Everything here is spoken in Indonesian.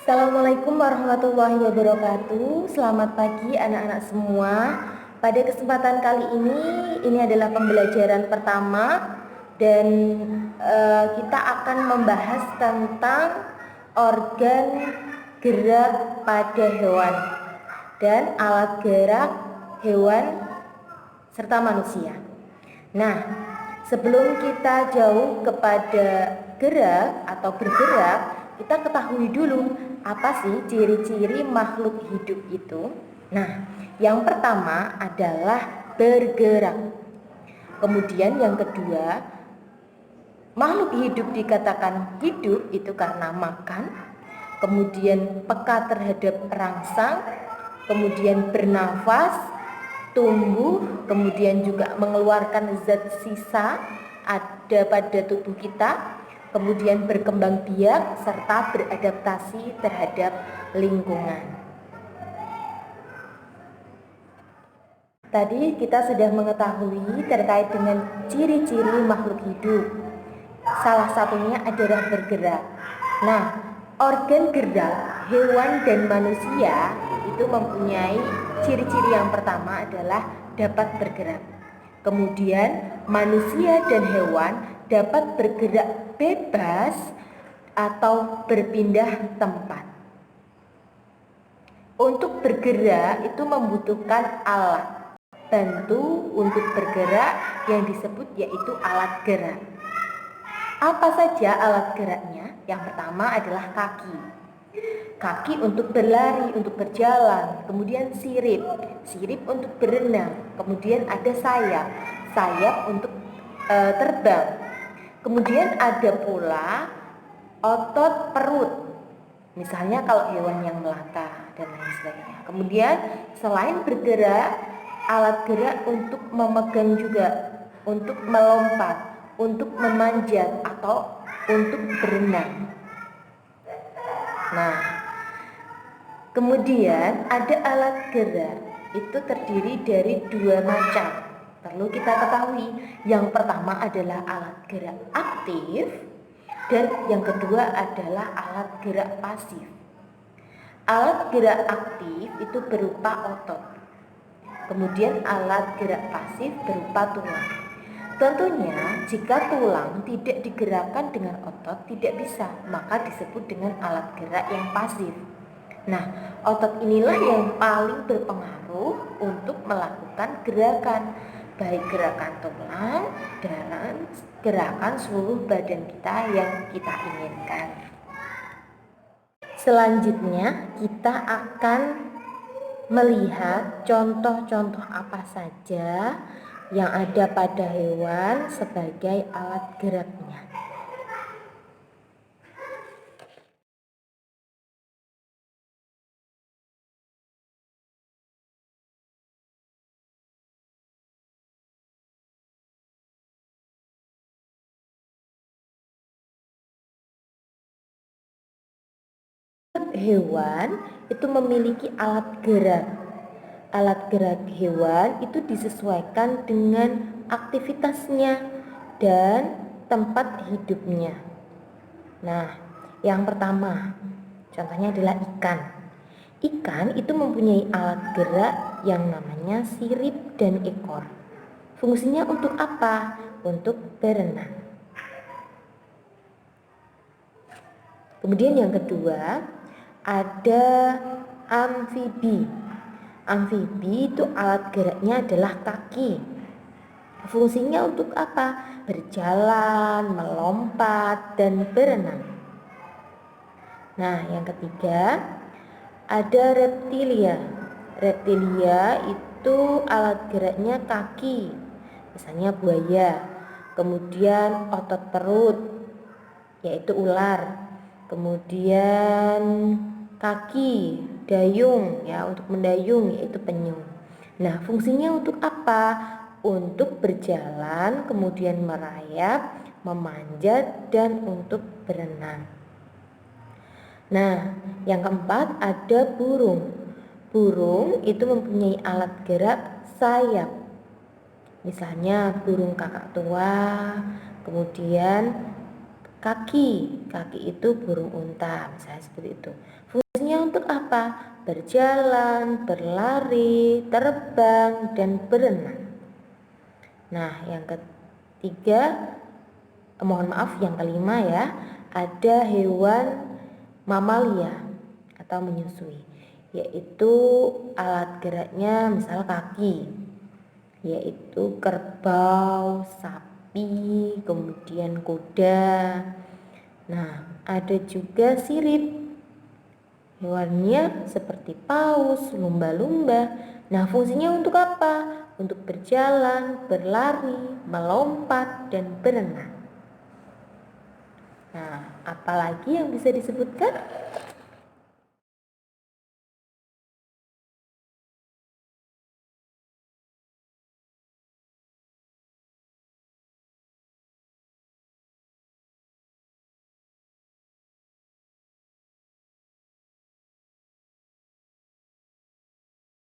Assalamualaikum warahmatullahi wabarakatuh. Selamat pagi anak-anak semua. Pada kesempatan kali ini adalah pembelajaran pertama dan kita akan membahas tentang organ gerak pada hewan dan alat gerak hewan serta manusia. Nah, sebelum kita jauh kepada gerak atau bergerak, kita ketahui dulu apa sih ciri-ciri makhluk hidup itu. Nah, yang pertama adalah bergerak. Kemudian yang kedua, makhluk hidup dikatakan hidup itu karena makan, kemudian peka terhadap rangsang, kemudian bernafas, tumbuh, kemudian juga mengeluarkan zat sisa ada pada tubuh kita, kemudian berkembang biak serta beradaptasi terhadap lingkungan. Tadi kita sudah mengetahui terkait dengan ciri-ciri makhluk hidup. Salah satunya adalah bergerak. Nah, organ gerak hewan dan manusia itu mempunyai ciri-ciri yang pertama adalah dapat bergerak. Kemudian manusia dan hewan dapat bergerak bebas atau berpindah tempat. Untuk bergerak itu membutuhkan alat bantu untuk bergerak yang disebut yaitu alat gerak. Apa saja alat geraknya? Yang pertama adalah kaki. Kaki untuk berlari, untuk berjalan. Kemudian sirip untuk berenang. Kemudian ada sayap untuk terbang. Kemudian ada pula otot perut. Misalnya kalau hewan yang melata dan lain sebagainya. Kemudian selain bergerak, alat gerak untuk memegang juga, untuk melompat, untuk memanjat atau untuk berenang. Nah, kemudian ada alat gerak itu terdiri dari dua macam. Perlu kita ketahui, yang pertama adalah alat gerak aktif dan yang kedua adalah alat gerak pasif. Alat gerak aktif itu berupa otot. Kemudian alat gerak pasif berupa tulang. Tentunya jika tulang tidak digerakkan dengan otot tidak bisa, maka disebut dengan alat gerak yang pasif. Nah, otot inilah yang paling berpengaruh untuk melakukan gerakan, baik gerakan tulang dan gerakan seluruh badan kita yang kita inginkan. Selanjutnya kita akan melihat contoh-contoh apa saja yang ada pada hewan sebagai alat geraknya. Hewan itu memiliki alat gerak. Alat gerak hewan itu disesuaikan dengan aktivitasnya dan tempat hidupnya. Nah, yang pertama, contohnya adalah ikan. Ikan itu mempunyai alat gerak yang namanya sirip dan ekor. Fungsinya untuk apa? Untuk berenang. Kemudian yang kedua, ada amfibi. Amfibi itu alat geraknya adalah kaki. Fungsinya untuk apa? Berjalan, melompat, dan berenang. Nah, yang ketiga, ada reptilia. Reptilia itu alat geraknya kaki. Misalnya buaya. Kemudian otot perut, yaitu ular. Kemudian kaki, dayung ya, untuk mendayung yaitu penyu. Nah, fungsinya untuk apa? Untuk berjalan, kemudian merayap, memanjat, dan untuk berenang. Nah, yang keempat ada burung. Burung itu mempunyai alat gerak sayap. Misalnya burung kakak tua, kemudian Kaki itu burung unta, misalnya seperti itu. Fungsinya untuk apa? Berjalan, berlari, terbang, dan berenang. Nah, yang ketiga, mohon maaf, yang kelima ya, ada hewan mamalia atau menyusui, yaitu alat geraknya misal kaki, yaitu kerbau, sapi, kemudian kuda. Nah, ada juga sirip. Hewannya seperti paus, lumba-lumba. Nah, fungsinya untuk apa? Untuk berjalan, berlari, melompat, dan berenang. Nah, apalagi yang bisa disebutkan?